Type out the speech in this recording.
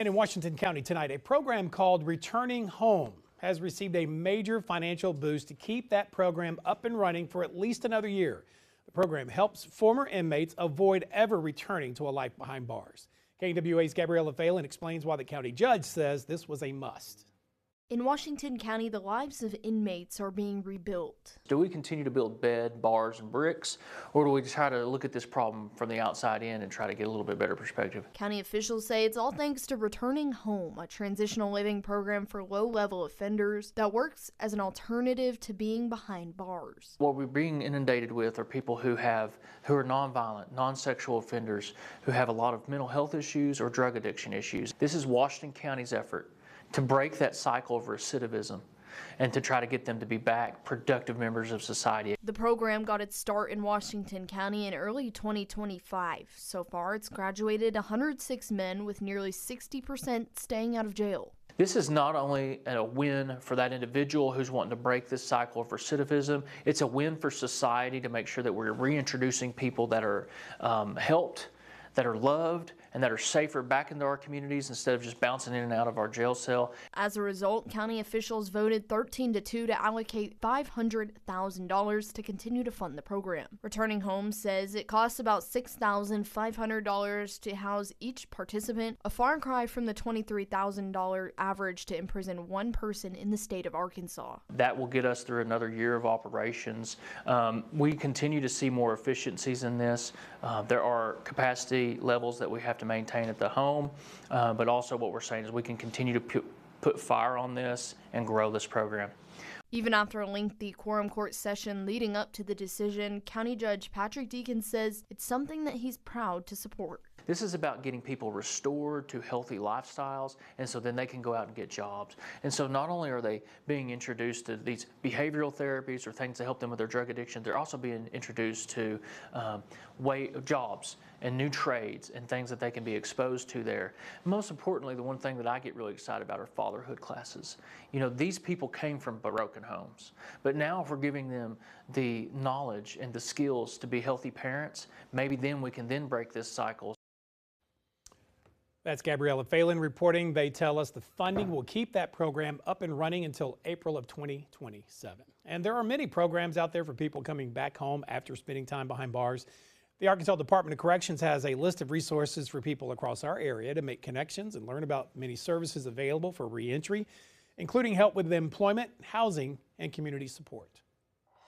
And in Washington County tonight, a program called Returning Home has received a major financial boost to keep that program up and running for at least another year. The program helps former inmates avoid ever returning to a life behind bars. KNWA's Gabriella Phelan explains why the county judge says this was a must. In Washington County, the lives of inmates are being rebuilt. Do we continue to build bed, bars, and bricks, or do we try to look at this problem from the outside in and try to get a little bit better perspective? County officials say it's all thanks to Returning Home, a transitional living program for low-level offenders that works as an alternative to being behind bars. What we're being inundated with are people who are nonviolent, non-sexual offenders who have a lot of mental health issues or drug addiction issues. This is Washington County's effort to break that cycle of recidivism and to try to get them to be back productive members of society. The program got its start in Washington County in early 2025. So far, it's graduated 106 men, with nearly 60% staying out of jail. This is not only a win for that individual who's wanting to break this cycle of recidivism, it's a win for society to make sure that we're reintroducing people that are helped, that are loved, and that are safer back into our communities instead of just bouncing in and out of our jail cell. As a result, county officials voted 13-2 to allocate $500,000 to continue to fund the program. Returning Home says it costs about $6,500 to house each participant, a far cry from the $23,000 average to imprison one person in the state of Arkansas. That will get us through another year of operations. We continue to see more efficiencies in this. There are capacity levels that we have to maintain at the home, but also what we're saying is we can continue to put fire on this and grow this program. Even after a lengthy quorum court session leading up to the decision, County Judge Patrick Deacon says it's something that he's proud to support. This is about getting people restored to healthy lifestyles, and so then they can go out and get jobs. And so not only are they being introduced to these behavioral therapies or things to help them with their drug addiction, they're also being introduced to jobs and new trades and things that they can be exposed to there. Most importantly, the one thing that I get really excited about are fatherhood classes. You know, these people came from broken homes, but now if we're giving them the knowledge and the skills to be healthy parents, maybe then we can then break this cycle. That's Gabriella Phelan reporting. They tell us the funding will keep that program up and running until April of 2027. And there are many programs out there for people coming back home after spending time behind bars. The Arkansas Department of Corrections has a list of resources for people across our area to make connections and learn about many services available for reentry, including help with employment, housing, and community support.